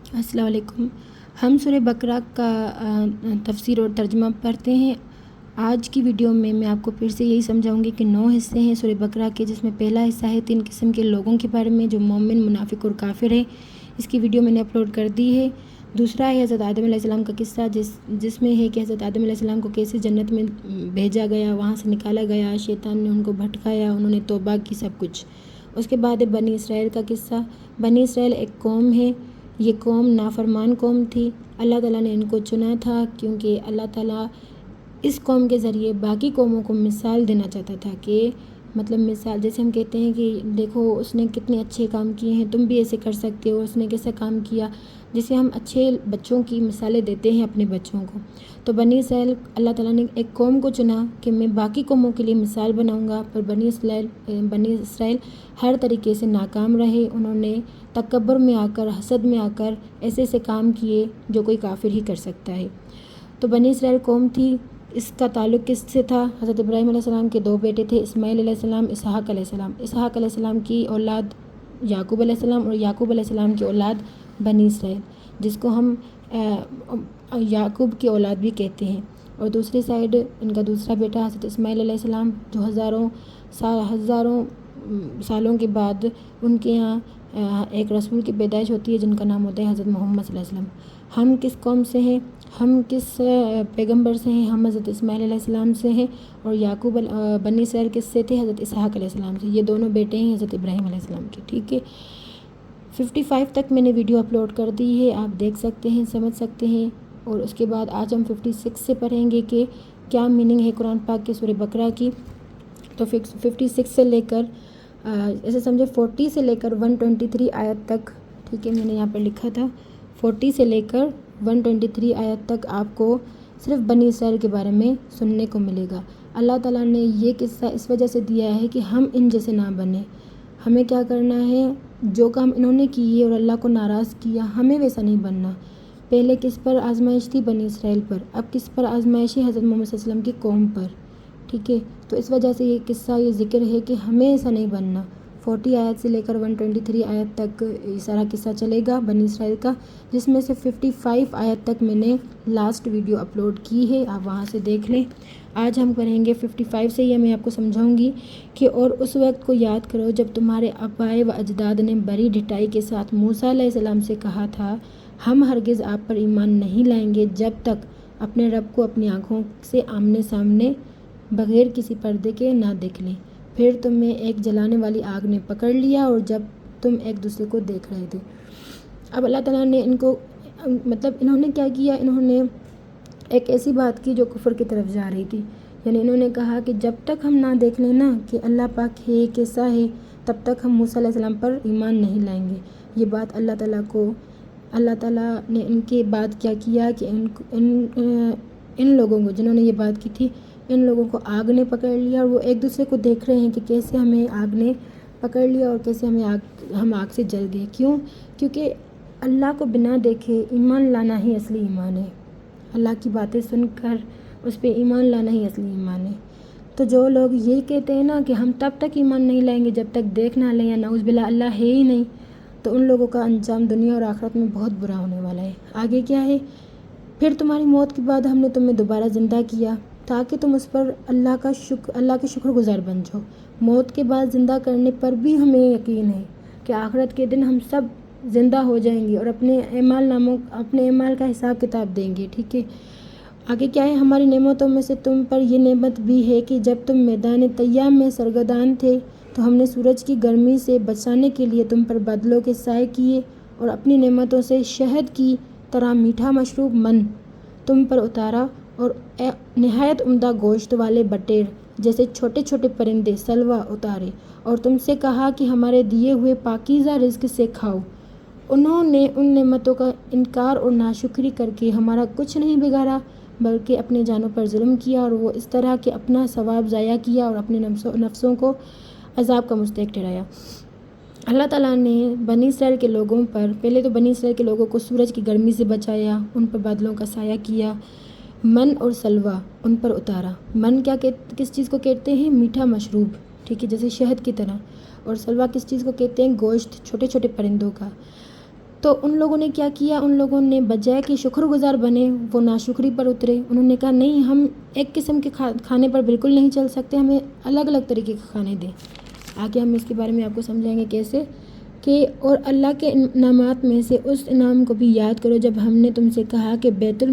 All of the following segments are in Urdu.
السلام علیکم۔ ہم سورہ بقرہ کا تفسیر اور ترجمہ پڑھتے ہیں۔ آج کی ویڈیو میں آپ کو پھر سے یہی سمجھاؤں گی کہ 9 حصے ہیں سورہ بقرہ کے، جس میں پہلا حصہ ہے 3 قسم کے لوگوں کے بارے میں جو مومن، منافق اور کافر ہے۔ اس کی ویڈیو میں نے اپلوڈ کر دی ہے۔ دوسرا ہے حضرت آدم علیہ السلام کا قصہ، جس میں ہے کہ حضرت آدم علیہ السلام کو کیسے جنت میں بھیجا گیا، وہاں سے نکالا گیا، شیطان نے ان کو بھٹکایا، انہوں نے توبہ کی، سب کچھ۔ اس کے بعد ہے بنی اسرائیل کا قصہ۔ بنی اسرائیل ایک قوم ہے، یہ قوم نافرمان قوم تھی۔ اللہ تعالیٰ نے ان کو چنا تھا کیونکہ اللہ تعالیٰ اس قوم کے ذریعے باقی قوموں کو مثال دینا چاہتا تھا کہ مثال جیسے ہم کہتے ہیں کہ دیکھو اس نے کتنے اچھے کام کیے ہیں، تم بھی ایسے کر سکتے ہو، اس نے کیسا کام کیا، جسے ہم اچھے بچوں کی مثالیں دیتے ہیں اپنے بچوں کو۔ تو بنی اسرائیل، اللہ تعالیٰ نے ایک قوم کو چنا کہ میں باقی قوموں کے لیے مثال بناؤں گا، پر بنی اسرائیل ہر طریقے سے ناکام رہے۔ انہوں نے تکبر میں آ کر، حسد میں آ کر ایسے کام کیے جو کوئی کافر ہی کر سکتا ہے۔ تو بنی اسرائیل قوم تھی، اس کا تعلق کس سے تھا؟ حضرت ابراہیم علیہ السلام کے 2 بیٹے تھے، اسماعیل علیہ السلام، اسحاق علیہ السلام۔ اسحاق علیہ السلام کی اولاد یعقوب علیہ السلام، اور یعقوب علیہ السلام کی اولاد بنی اسرائیل، جس کو ہم یعقوب کی اولاد بھی کہتے ہیں۔ اور دوسری سائڈ ان کا دوسرا بیٹا حضرت اسماعیل علیہ السلام، جو ہزاروں سالوں کے بعد ان کے یہاں ایک رسول کی پیدائش ہوتی ہے جن کا نام ہوتا ہے حضرت محمد صلی اللہ علیہ وسلم۔ ہم کس قوم سے ہیں، ہم کس پیغمبر سے ہیں؟ ہم حضرت اسماعیل علیہ السلام سے ہیں، اور یعقوب بنی اسرائیل کس سے تھے؟ حضرت اسحاق علیہ السلام سے۔ یہ دونوں بیٹے ہیں حضرت ابراہیم علیہ السلام کے، ٹھیک ہے۔ 55 تک میں نے ویڈیو اپلوڈ کر دی ہے، آپ دیکھ سکتے ہیں، سمجھ سکتے ہیں۔ اور اس کے بعد آج ہم 56 سے پڑھیں گے کہ کیا میننگ ہے قرآن پاک کے سورہ بقرہ کی۔ تو 56 سے لے کر ایسے سمجھے 40 سے لے کر 123 آیت تک، ٹھیک ہے، میں نے یہاں پر لکھا تھا 40 سے لے کر 123 آیت تک آپ کو صرف بنی اسرائیل کے بارے میں سننے کو ملے گا۔ اللہ تعالیٰ نے یہ قصہ اس وجہ سے دیا ہے کہ ہم ان جیسے نہ بنیں۔ ہمیں کیا کرنا ہے؟ جو کام انہوں نے کیے اور اللہ کو ناراض کیا، ہمیں ویسا نہیں بننا۔ پہلے کس پر آزمائش تھی؟ بنی اسرائیل پر۔ اب کس پر آزمائش ہے؟ حضرت محمد صلی اللہ علیہ وسلم کی قوم پر، ٹھیک ہے۔ تو اس وجہ سے یہ قصہ، یہ ذکر ہے کہ ہمیں ایسا نہیں بننا۔ 40 آیت سے لے کر 123 آیت تک یہ سارا قصہ چلے گا بنی اسرائیل کا، جس میں سے 55 آیت تک میں نے لاسٹ ویڈیو اپلوڈ کی ہے، آپ وہاں سے دیکھ لیں۔ آج ہم کریں گے 55 سے، یہ میں آپ کو سمجھاؤں گی کہ اور اس وقت کو یاد کرو جب تمہارے آبائے و اجداد نے بڑی ڈٹائی کے ساتھ موسیٰ علیہ السلام سے کہا تھا، ہم ہرگز آپ پر ایمان نہیں لائیں گے جب تک اپنے رب کو اپنی آنکھوں سے آمنے سامنے بغیر کسی پردے کے نہ دیکھ لیں۔ پھر تمہیں ایک جلانے والی آگ نے پکڑ لیا اور جب تم ایک دوسرے کو دیکھ رہے تھے۔ اب اللہ تعالیٰ نے ان کو انہوں نے کیا کیا؟ انہوں نے ایک ایسی بات کی جو کفر کی طرف جا رہی تھی، یعنی انہوں نے کہا کہ جب تک ہم نہ دیکھ لیں نا کہ اللہ پاک ہے، کیسا ہے، تب تک ہم موسیٰ علیہ السلام پر ایمان نہیں لائیں گے۔ یہ بات اللہ تعالیٰ نے ان کے بعد کیا کیا کہ ان لوگوں کو، جنہوں نے یہ بات کی تھی، ان لوگوں کو آگ نے پکڑ لیا، اور وہ ایک دوسرے کو دیکھ رہے ہیں کہ کیسے ہمیں آگ نے پکڑ لیا اور کیسے ہم آگ سے جل گئے۔ کیوں؟ کیونکہ اللہ کو بنا دیکھے ایمان لانا ہی اصلی ایمان ہے۔ اللہ کی باتیں سن کر اس پہ ایمان لانا ہی اصلی ایمان ہے۔ تو جو لوگ یہ کہتے ہیں نا کہ ہم تب تک ایمان نہیں لائیں گے جب تک دیکھ نہ لیں، یا نعوذ باللہ اللہ ہے ہی نہیں، تو ان لوگوں کا انجام دنیا اور آخرت میں بہت برا ہونے والا ہے۔ آگے کیا ہے؟ پھر تمہاری موت کے بعد ہم نے تمہیں دوبارہ زندہ کیا تاکہ تم اس پر اللہ کے شکر گزار بن جاؤ۔ موت کے بعد زندہ کرنے پر بھی ہمیں یقین ہے کہ آخرت کے دن ہم سب زندہ ہو جائیں گے اور اپنے اعمال کا حساب کتاب دیں گے، ٹھیک ہے۔ آگے کیا ہے؟ ہماری نعمتوں میں سے تم پر یہ نعمت بھی ہے کہ جب تم میدان طیام میں سرگردان تھے تو ہم نے سورج کی گرمی سے بچانے کے لیے تم پر بادلوں کے سائے کیے، اور اپنی نعمتوں سے شہد کی طرح میٹھا مشروب من تم پر اتارا، اور نہایت عمدہ گوشت والے بٹیر جیسے چھوٹے چھوٹے پرندے سلوہ اتارے، اور تم سے کہا کہ ہمارے دیے ہوئے پاکیزہ رزق سے کھاؤ۔ انہوں نے ان نعمتوں کا انکار اور ناشکری کر کے ہمارا کچھ نہیں بگاڑا بلکہ اپنی جانوں پر ظلم کیا، اور وہ اس طرح کہ اپنا ثواب ضائع کیا اور اپنے نفسوں کو عذاب کا مستحق ٹھہرایا۔ اللہ تعالیٰ نے بنی اسرائیل کے لوگوں پر، پہلے تو بنی اسرائیل کے لوگوں کو سورج کی گرمی سے بچایا، ان پر بادلوں کا سایہ کیا، من اور سلوہ ان پر اتارا۔ من کس چیز کو کہتے ہیں؟ میٹھا مشروب، ٹھیک ہے، جیسے شہد کی طرح۔ اور سلوہ کس چیز کو کہتے ہیں؟ گوشت، چھوٹے چھوٹے پرندوں کا۔ تو ان لوگوں نے کیا کیا، ان لوگوں نے بجائے کہ شکر گزار بنے وہ ناشکری پر اترے. انہوں نے کہا نہیں، ہم ایک قسم کے کھانے پر بالکل نہیں چل سکتے، ہمیں الگ الگ طریقے کے کھانے دیں. آگے ہم اس کے بارے میں آپ کو سمجھائیں گے کیسے. کہ اور اللہ کے انعامات میں سے اس انعام کو بھی یاد کرو جب ہم نے تم سے کہا کہ بیت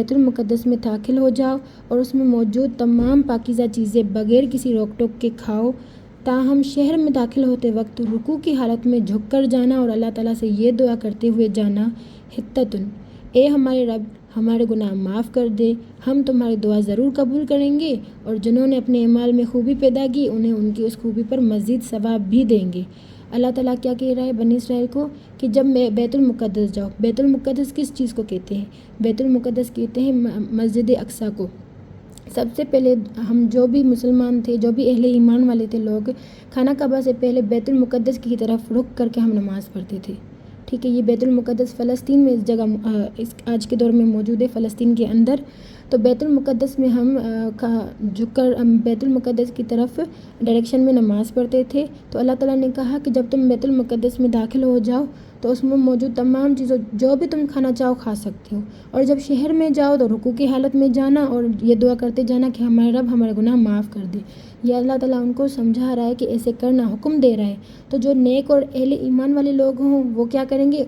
المقدس میں داخل ہو جاؤ اور اس میں موجود تمام پاکیزہ چیزیں بغیر کسی روک ٹوک کے کھاؤ. تاہم شہر میں داخل ہوتے وقت رکوع کی حالت میں جھک کر جانا اور اللہ تعالیٰ سے یہ دعا کرتے ہوئے جانا، حطتن، اے ہمارے رب ہمارے گناہ معاف کر دے، ہم تمہاری دعا ضرور قبول کریں گے، اور جنہوں نے اپنے اعمال میں خوبی پیدا کی انہیں ان کی اس خوبی پر مزید ثواب بھی دیں گے. اللہ تعالیٰ کیا کہہ رہا ہے بنی اسرائیل کو کہ جب بیت المقدس جاؤ. بیت المقدس کس چیز کو کہتے ہیں؟ بیت المقدس کہتے ہیں مسجد اقصیٰ کو. سب سے پہلے ہم جو بھی مسلمان تھے، جو بھی اہل ایمان والے تھے لوگ، خانہ کعبہ سے پہلے بیت المقدس کی طرف رخ کر کے ہم نماز پڑھتے تھے. ٹھیک ہے، یہ بیت المقدس فلسطین میں اس جگہ آج کے دور میں موجود ہے، فلسطین کے اندر. تو بیت المقدس میں ہم جھک کر بیت المقدس کی طرف ڈائریکشن میں نماز پڑھتے تھے. تو اللہ تعالیٰ نے کہا کہ جب تم بیت المقدس میں داخل ہو جاؤ تو اس میں موجود تمام چیزوں جو بھی تم کھانا چاہو کھا سکتے ہو، اور جب شہر میں جاؤ تو رکوع کی حالت میں جانا اور یہ دعا کرتے جانا کہ ہمارے رب ہمارے گناہ معاف کر دے. یہ اللہ تعالیٰ ان کو سمجھا رہا ہے کہ ایسے کرنا، حکم دے رہا ہے. تو جو نیک اور اہل ایمان والے لوگ ہوں وہ کیا کریں گے،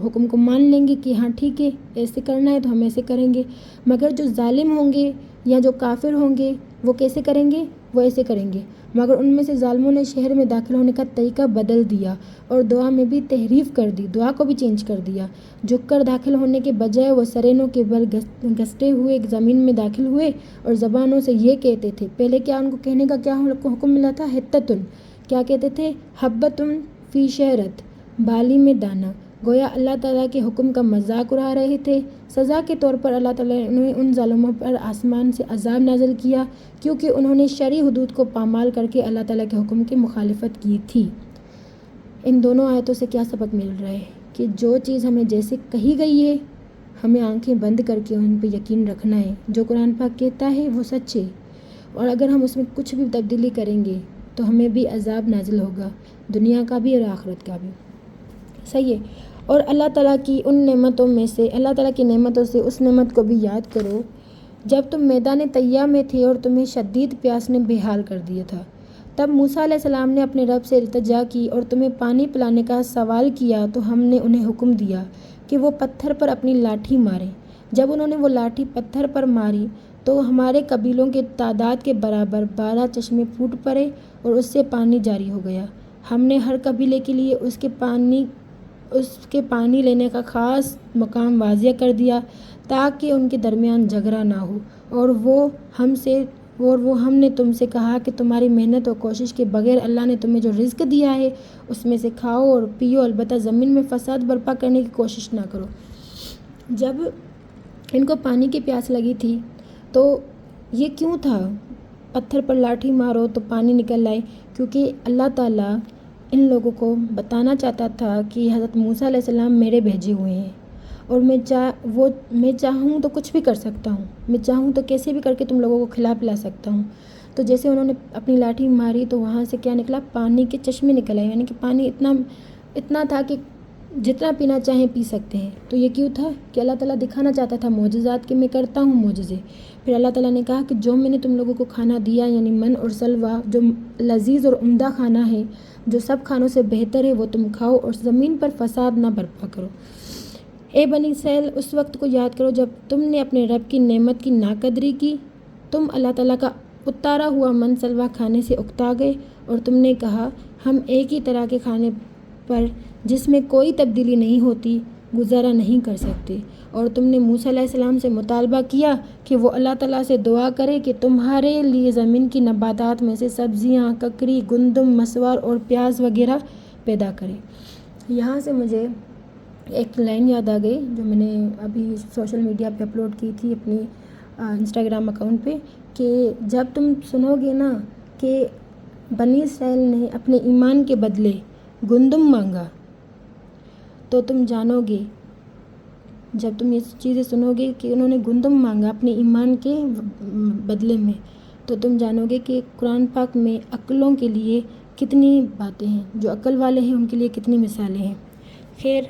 حکم کو مان لیں گے کہ ہاں ٹھیک ہے ایسے کرنا ہے تو ہم ایسے کریں گے. مگر جو ظالم ہوں گے یا جو کافر ہوں گے وہ کیسے کریں گے، وہ ایسے کریں گے. مگر ان میں سے ظالموں نے شہر میں داخل ہونے کا طریقہ بدل دیا اور دعا میں بھی تحریف کر دی، دعا کو بھی چینج کر دیا. جھک کر داخل ہونے کے بجائے وہ سرینوں کے بل گھستے ہوئے زمین میں داخل ہوئے اور زبانوں سے یہ کہتے تھے. پہلے کیا ان کو کہنے کا کیا حکم ملا تھا؟ حطتن. کیا کہتے تھے؟ حبتن فی شعرت، بالی میں دانا. گویا اللہ تعالیٰ کے حکم کا مذاق اڑا رہے تھے. سزا کے طور پر اللہ تعالیٰ نے ان ظالموں پر آسمان سے عذاب نازل کیا کیونکہ انہوں نے شرعی حدود کو پامال کر کے اللہ تعالیٰ کے حکم کی مخالفت کی تھی. ان دونوں آیتوں سے کیا سبق مل رہا ہے کہ جو چیز ہمیں جیسے کہی گئی ہے ہمیں آنکھیں بند کر کے ان پہ یقین رکھنا ہے. جو قرآن پاک کہتا ہے وہ سچ ہے، اور اگر ہم اس میں کچھ بھی تبدیلی کریں گے تو ہمیں بھی عذاب نازل ہوگا، دنیا کا بھی اور آخرت کا بھی. صحیح ہے. اور اللہ تعالیٰ کی ان نعمتوں میں سے، اللہ تعالیٰ کی نعمتوں سے اس نعمت کو بھی یاد کرو جب تم میدان طیہ میں تھے اور تمہیں شدید پیاس نے بے حال کر دیا تھا. تب موسیٰ علیہ السلام نے اپنے رب سے التجا کی اور تمہیں پانی پلانے کا سوال کیا تو ہم نے انہیں حکم دیا کہ وہ پتھر پر اپنی لاٹھی ماریں. جب انہوں نے وہ لاٹھی پتھر پر ماری تو ہمارے قبیلوں کے تعداد کے برابر 12 چشمے پھوٹ پڑے اور اس سے پانی جاری ہو گیا. ہم نے ہر قبیلے کے لیے اس کے پانی لینے کا خاص مقام واضح کر دیا تاکہ ان کے درمیان جھگڑا نہ ہو. اور وہ ہم نے تم سے کہا کہ تمہاری محنت اور کوشش کے بغیر اللہ نے تمہیں جو رزق دیا ہے اس میں سے کھاؤ اور پیو، البتہ زمین میں فساد برپا کرنے کی کوشش نہ کرو. جب ان کو پانی کی پیاس لگی تھی تو یہ کیوں تھا پتھر پر لاٹھی مارو تو پانی نکل آئے؟ کیونکہ اللہ تعالیٰ ان لوگوں کو بتانا چاہتا تھا کہ حضرت موسیٰ علیہ السلام میرے بھیجے ہوئے ہیں اور میں چاہوں تو کچھ بھی کر سکتا ہوں، میں چاہوں تو کیسے بھی کر کے تم لوگوں کو کھلا پلا سکتا ہوں. تو جیسے انہوں نے اپنی لاٹھی ماری تو وہاں سے کیا نکلا؟ پانی کے چشمے نکل آئے. یعنی کہ پانی اتنا تھا کہ جتنا پینا چاہیں پی سکتے ہیں. تو یہ کیوں تھا کہ اللہ تعالیٰ دکھانا چاہتا تھا معجزات کہ میں کرتا ہوں معجزے. پھر اللہ تعالیٰ نے کہا کہ جو میں نے تم لوگوں کو کھانا دیا یعنی من اور سلوہ، جو لذیذ اور عمدہ کھانا ہے، جو سب کھانوں سے بہتر ہے، وہ تم کھاؤ اور زمین پر فساد نہ برپا کرو. اے بنی اسرائیل، اس وقت کو یاد کرو جب تم نے اپنے رب کی نعمت کی ناقدری کی. تم اللہ تعالیٰ کا اتارا ہوا من سلوہ کھانے سے اکتا گئے اور تم نے کہا ہم ایک ہی طرح کے کھانے پر جس میں کوئی تبدیلی نہیں ہوتی گزارا نہیں کر سکتے. اور تم نے موسیٰ علیہ السلام سے مطالبہ کیا کہ وہ اللہ تعالیٰ سے دعا کرے کہ تمہارے لیے زمین کی نباتات میں سے سبزیاں، ککڑی، گندم، مسوار اور پیاز وغیرہ پیدا کرے. یہاں سے مجھے ایک لائن یاد آ گئی جو میں نے ابھی سوشل میڈیا پہ اپلوڈ کی تھی اپنی انسٹاگرام اکاؤنٹ پہ، کہ جب تم سنو گے نا کہ بنی اسرائیل نے اپنے ایمان کے بدلے گندم مانگا تو تم جانو گے، جب تم یہ چیزیں سنو گے کہ انہوں نے گندم مانگا اپنے ایمان کے بدلے میں، تو تم جانو گے کہ قرآن پاک میں عقلوں کے لیے کتنی باتیں ہیں، جو عقل والے ہیں ان کے لیے کتنی مثالیں ہیں۔ خیر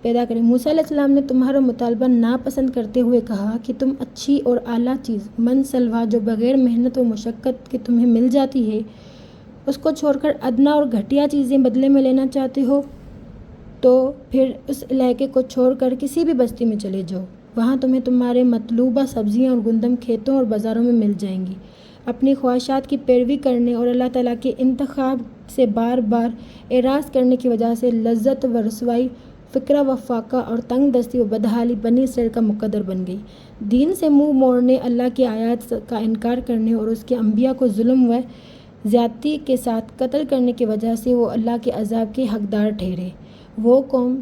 پیدا کریں۔ موسیٰ علیہ السلام نے تمہارا مطالبہ ناپسند کرتے ہوئے کہا کہ تم اچھی اور اعلیٰ چیز من سلوا جو بغیر محنت و مشقت کے تمہیں مل جاتی ہے اس کو چھوڑ کر ادنیٰ اور گھٹیا چیزیں بدلے میں لینا چاہتے ہو تو پھر اس علاقے کو چھوڑ کر کسی بھی بستی میں چلے جاؤ، وہاں تمہیں تمہارے مطلوبہ سبزیاں اور گندم کھیتوں اور بازاروں میں مل جائیں گی۔ اپنی خواہشات کی پیروی کرنے اور اللہ تعالیٰ کے انتخاب سے بار بار اعراض کرنے کی وجہ سے لذت و رسوائی، فقر و فاقہ اور تنگ دستی و بدحالی بنی اسرائیل کا مقدر بن گئی۔ دین سے منہ موڑنے، اللہ کی آیات کا انکار کرنے اور اس کے انبیاء کو ظلم و زیادتی کے ساتھ قتل کرنے کی وجہ سے وہ اللہ کے عذاب کے حقدار ٹھہرے۔ وہ قوم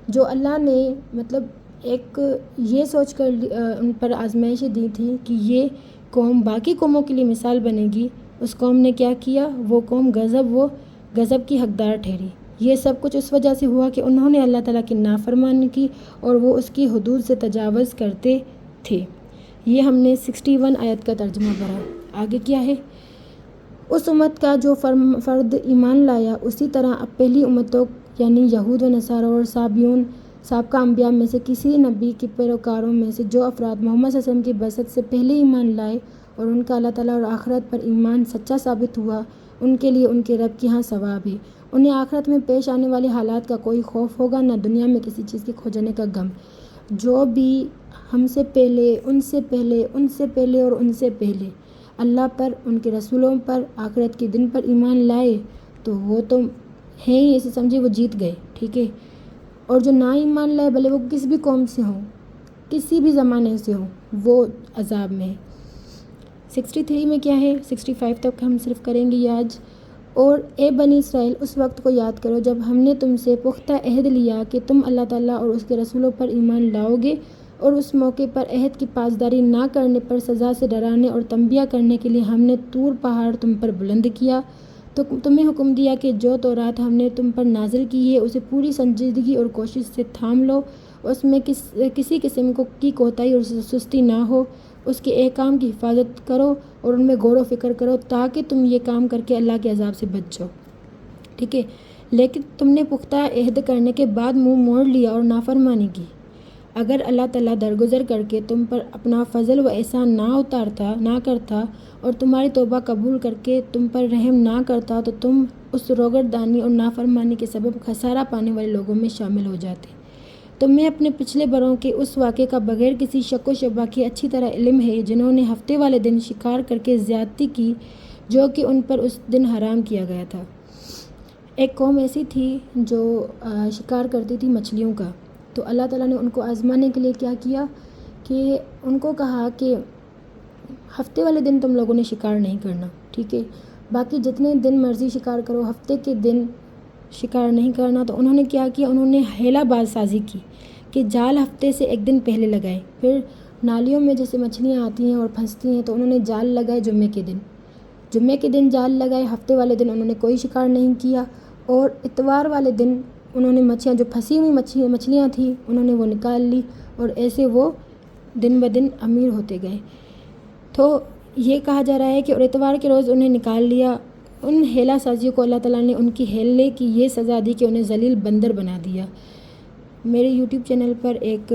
جو اللہ نے مطلب ایک یہ سوچ کر ان پر آزمائشیں دی تھی کہ یہ قوم باقی قوموں کے لیے مثال بنے گی، اس قوم نے کیا کیا؟ وہ قوم غضب کی حقدار ٹھہری۔ یہ سب کچھ اس وجہ سے ہوا کہ انہوں نے اللہ تعالیٰ کی نافرمانی کی اور وہ اس کی حدود سے تجاوز کرتے تھے۔ یہ ہم نے 61 آیت کا ترجمہ پڑھا۔ آگے کیا ہے؟ اس امت کا جو فرد ایمان لایا اسی طرح اب پہلی امتوں یعنی یہود و نصارہ اور سابقہ انبیاء میں سے کسی نبی کے پیروکاروں میں سے جو افراد محمد صلی اللہ علیہ وسلم کی بعثت سے پہلے ایمان لائے اور ان کا اللہ تعالیٰ اور آخرت پر ایمان سچا ثابت ہوا، ان کے لیے ان کے رب کے ہاں ثواب ہے۔ انہیں آخرت میں پیش آنے والے حالات کا کوئی خوف ہوگا، نہ دنیا میں کسی چیز کے کھو جانے کا غم۔ جو بھی ہم سے پہلے، ان سے پہلے، ان سے پہلے اور ان سے پہلے اللہ پر، ان کے رسولوں پر، آخرت کے دن پر ایمان لائے تو وہ تو ہیں ہی، اسے سمجھے وہ جیت گئے، ٹھیک ہے۔ اور جو نہ ایمان لائے بھلے وہ کسی بھی قوم سے ہوں، کسی بھی زمانے سے ہوں، وہ عذاب میں ہے۔ 63 میں کیا ہے؟ 65 تک ہم صرف کریں گے یہ آج۔ اور اے بنی اسرائیل، اس وقت کو یاد کرو جب ہم نے تم سے پختہ عہد لیا کہ تم اللہ تعالیٰ اور اس کے رسولوں پر ایمان لاؤ گے، اور اس موقع پر عہد کی پاسداری نہ کرنے پر سزا سے ڈرانے اور تنبیہ کرنے کے لیے ہم نے طور پہاڑ تم پر بلند کیا، تو تمہیں حکم دیا کہ جو تورات ہم نے تم پر نازل کی ہے اسے پوری سنجیدگی اور کوشش سے تھام لو، اس میں کسی قسم کی کوتاہی اور سستی نہ ہو، اس کے احکام کی حفاظت کرو اور ان میں غور و فکر کرو تاکہ تم یہ کام کر کے اللہ کے عذاب سے بچ جاؤ، ٹھیک ہے۔ لیکن تم نے پختہ عہد کرنے کے بعد منہ موڑ لیا اور نافرمانی کی۔ اگر اللہ تعالیٰ درگزر کر کے تم پر اپنا فضل و احسان نہ کرتا اور تمہاری توبہ قبول کر کے تم پر رحم نہ کرتا تو تم اس روگردانی اور نافرمانی کے سبب خسارہ پانے والے لوگوں میں شامل ہو جاتے۔ تمہیں اپنے پچھلے بروں کے اس واقعے کا بغیر کسی شک و شبہ کے اچھی طرح علم ہے جنہوں نے ہفتے والے دن شکار کر کے زیادتی کی جو کہ ان پر اس دن حرام کیا گیا تھا۔ ایک قوم ایسی تھی جو شکار کرتی تھی مچھلیوں کا، تو اللہ تعالیٰ نے ان کو آزمانے کے لیے کیا کیا کہ ان کو کہا کہ ہفتے والے دن تم لوگوں نے شکار نہیں کرنا، ٹھیک ہے، باقی جتنے دن مرضی شکار کرو، ہفتے کے دن شکار نہیں کرنا۔ تو انہوں نے کیا کیا؟ انہوں نے ہیلا باز سازی کی کہ جال ہفتے سے ایک دن پہلے لگائے۔ پھر نالیوں میں جیسے مچھلیاں آتی ہیں اور پھنستی ہیں تو انہوں نے جال لگائے جمعے کے دن جال لگائے، ہفتے والے دن انہوں نے کوئی شکار نہیں کیا، اور اتوار والے دن انہوں نے مچھلیاں جو پھنسی ہوئی مچھلیاں تھیں انہوں نے وہ نکال لی، اور ایسے وہ دن بدن امیر ہوتے گئے۔ تو یہ کہا جا رہا ہے کہ اور اتوار کے روز انہیں نکال لیا۔ ان ہیلا سازیوں کو اللہ تعالیٰ نے ان کی ہیلے کی یہ سزا دی کہ انہیں ذلیل بندر بنا دیا۔ میرے یوٹیوب چینل پر ایک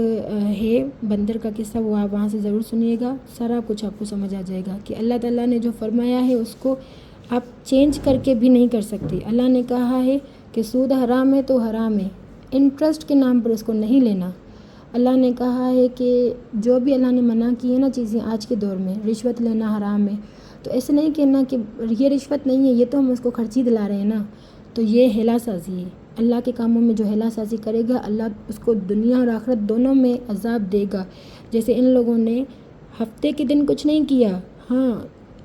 ہے بندر کا قصہ، وہ آپ وہاں سے ضرور سنیے گا، سارا کچھ آپ کو سمجھ آ جائے گا کہ اللہ تعالیٰ نے جو فرمایا ہے اس کو آپ چینج کر کے بھی نہیں کر سکتے۔ اللہ نے کہا ہے کہ سود حرام ہے تو حرام ہے، انٹرسٹ کے نام پر اس کو نہیں لینا۔ اللہ نے کہا ہے کہ جو بھی اللہ نے منع کی ہے نا چیزیں آج کے دور میں، رشوت لینا حرام ہے، تو ایسے نہیں کہنا کہ یہ رشوت نہیں ہے، یہ تو ہم اس کو خرچی دلا رہے ہیں نا، تو یہ ہیلا سازی ہے۔ اللہ کے کاموں میں جو ہیلا سازی کرے گا اللہ اس کو دنیا اور آخرت دونوں میں عذاب دے گا۔ جیسے ان لوگوں نے ہفتے کے دن کچھ نہیں کیا، ہاں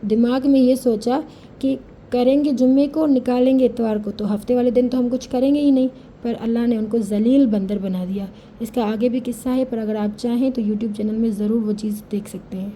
دماغ میں یہ سوچا کہ کریں گے جمعے کو، نکالیں گے اتوار کو، تو ہفتے والے دن تو ہم کچھ کریں گے ہی نہیں، پر اللہ نے ان کو ذلیل بندر بنا دیا۔ اس کا آگے بھی قصہ ہے، پر اگر آپ چاہیں تو یوٹیوب چینل میں ضرور وہ چیز دیکھ سکتے ہیں۔